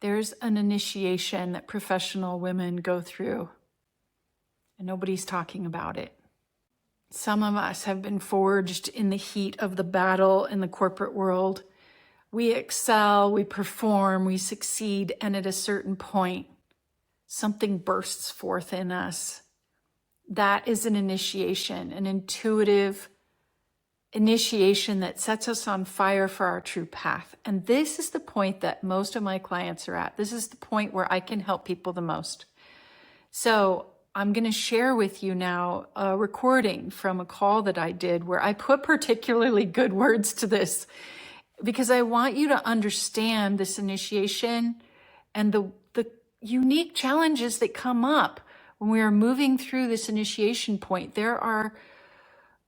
There's an initiation that professional women go through, and nobody's talking about it. Some of us have been forged in the heat of the battle in the corporate world. We excel, we perform, we succeed, and at a certain point, something bursts forth in us. That is an initiation, an intuitive initiation that sets us on fire for our true path. And this is the point that most of my clients are at. This is the point where I can help people the most. So I'm going to share with you now a recording from a call that I did where I put particularly good words to this because I want you to understand this initiation and the unique challenges that come up when we are moving through this initiation point. There are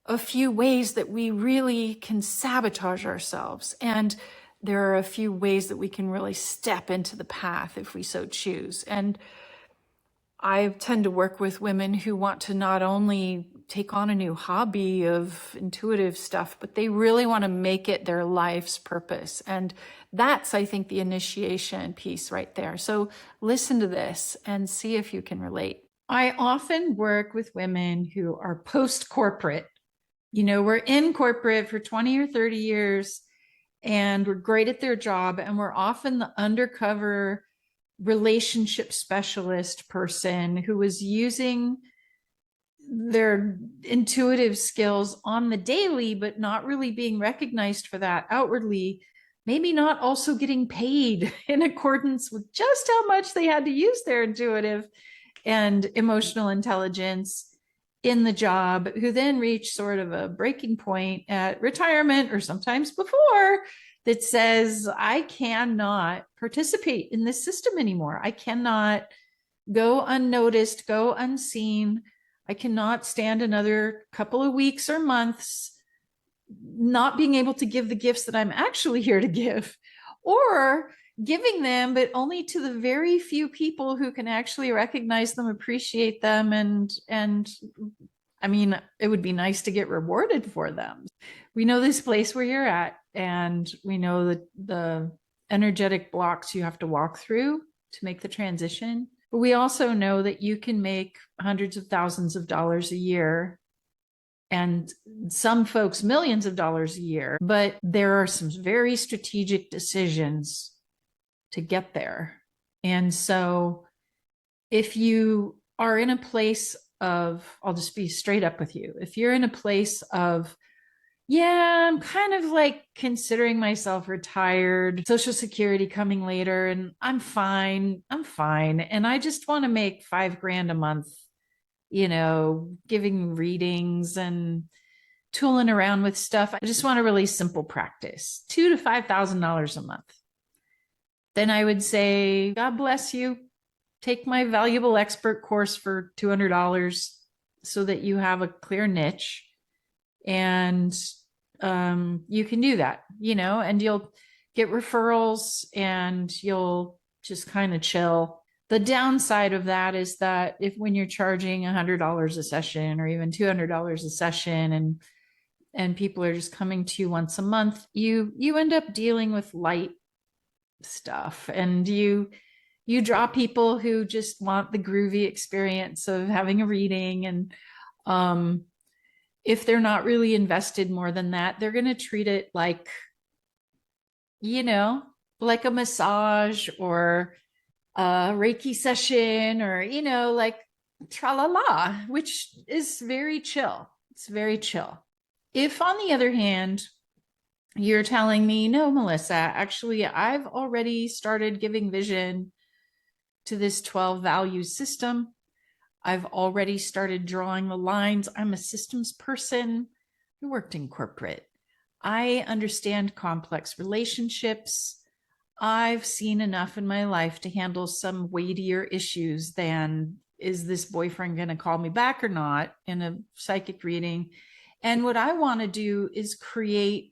a few ways that we really can sabotage ourselves, and there are a few ways that we can really step into the path if we so choose. And I tend to work with women who want to not only take on a new hobby of intuitive stuff, but they really want to make it their life's purpose. And that's, I think, the initiation piece right there. So listen to this and see if you can relate. I often work with women who are post-corporate. You know, we're in corporate for 20 or 30 years and we're great at their job, and we're often the undercover relationship specialist person who is using their intuitive skills on the daily, but not really being recognized for that outwardly, maybe not also getting paid in accordance with just how much they had to use their intuitive and emotional intelligence in the job, who then reach sort of a breaking point at retirement or sometimes before that says, I cannot participate in this system anymore. I cannot go unnoticed, go unseen. I cannot stand another couple of weeks or months not being able to give the gifts that I'm actually here to give, or giving them, but only to the very few people who can actually recognize them, appreciate them, and I mean, it would be nice to get rewarded for them. We know this place where you're at, and we know that the energetic blocks you have to walk through to make the transition. But we also know that you can make hundreds of thousands of dollars a year, and some folks millions of dollars a year. But there are some very strategic decisions to get there. And so if you are in a place of, I'll just be straight up with you. If you're in a place of, yeah, I'm kind of like considering myself retired, Social Security coming later, and I'm fine. And I just want to make $5,000 a month, you know, giving readings and tooling around with stuff. I just want a really simple practice, $2,000 to $5,000 a month. Then I would say, God bless you. Take my valuable expert course for $200 so that you have a clear niche, and you can do that, you know, and you'll get referrals and you'll just kind of chill. The downside of that is that if when you're charging $100 a session or even $200 a session, and people are just coming to you once a month, you end up dealing with light stuff, and you draw people who just want the groovy experience of having a reading. And if they're not really invested more than that, they're going to treat it like, you know, like a massage or a Reiki session, or, you know, like tra-la-la, which is very chill. It's very chill. If, on the other hand, you're telling me, no, Mellissa, actually, I've already started giving vision to this 12 value system. I've already started drawing the lines. I'm a systems person. I worked in corporate. I understand complex relationships. I've seen enough in my life to handle some weightier issues than, is this boyfriend going to call me back or not, in a psychic reading. And what I want to do is create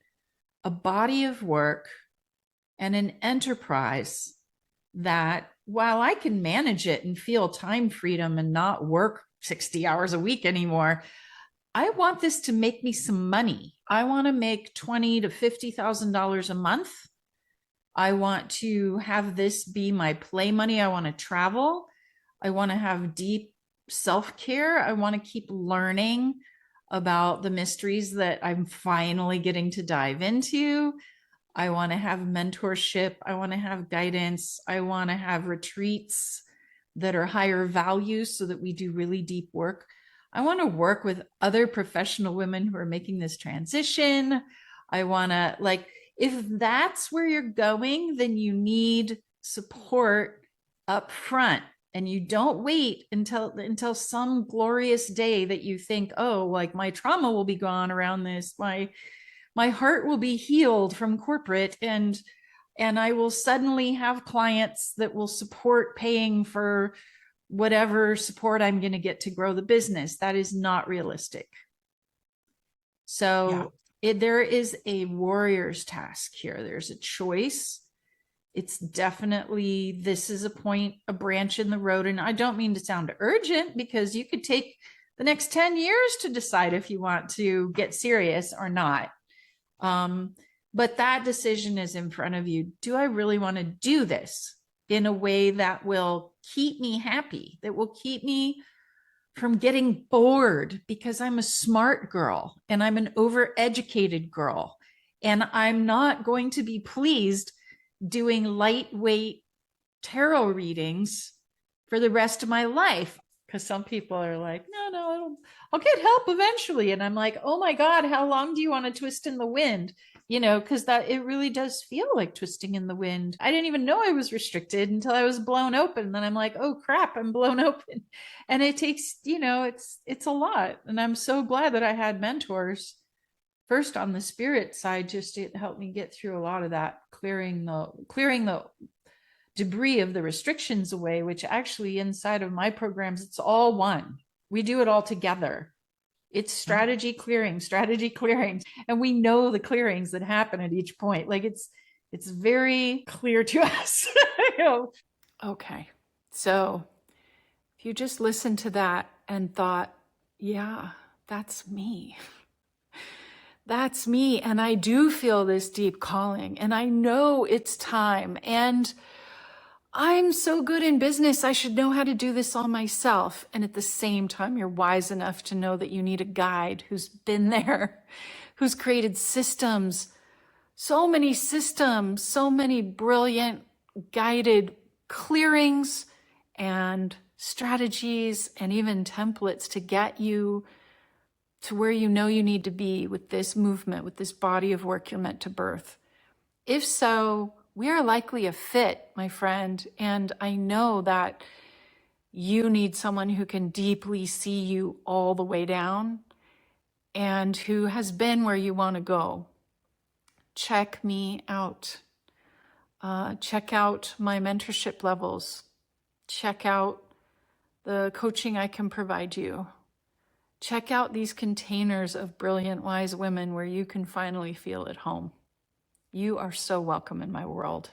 a body of work and an enterprise that, while I can manage it and feel time freedom and not work 60 hours a week anymore, I want this to make me some money. I want to make $20,000 to $50,000 a month I want to have this be my play money. I want to travel. I want to have deep self-care. I want to keep learning about the mysteries that I'm finally getting to dive into. I want to have mentorship. I want to have guidance. I want to have retreats that are higher value so that we do really deep work. I want to work with other professional women who are making this transition. I want to, like, if that's where you're going, then you need support up front. And you don't wait until some glorious day that you think, oh, like my trauma will be gone around this. My heart will be healed from corporate, and I will suddenly have clients that will support paying for whatever support I'm going to get to grow the business. That is not realistic. So there is a warrior's task here. There's a choice. It's definitely, this is a branch in the road. And I don't mean to sound urgent, because you could take the next 10 years to decide if you want to get serious or not. But that decision is in front of you. Do I really want to do this in a way that will keep me happy, that will keep me from getting bored, because I'm a smart girl and I'm an overeducated girl, and I'm not going to be pleased doing lightweight tarot readings for the rest of my life? Because some people are like, no, I'll get help eventually. And I'm like, oh my God, how long do you want to twist in the wind? Because that, it really does feel like twisting in the wind. I didn't even know I was restricted until I was blown open. Then I'm like, oh crap, I'm blown open. And it takes, it's a lot. And I'm so glad that I had mentors first on the spirit side, just to help me get through a lot of that, clearing the debris of the restrictions away, which actually inside of my programs, it's all one. We do it all together. It's strategy clearing. And we know the clearings that happen at each point. Like it's very clear to us. Okay. So if you just listened to that and thought, yeah, that's me. That's me. And I do feel this deep calling, and I know it's time. And I'm so good in business, I should know how to do this all myself. And at the same time, you're wise enough to know that you need a guide who's been there, who's created systems, so many brilliant guided clearings and strategies and even templates to get you to where you know you need to be with this movement, with this body of work you're meant to birth. If so, we are likely a fit, my friend. And I know that you need someone who can deeply see you all the way down and who has been where you want to go. Check me out. Check out my mentorship levels. Check out the coaching I can provide you. Check out these containers of brilliant, wise women where you can finally feel at home. You are so welcome in my world.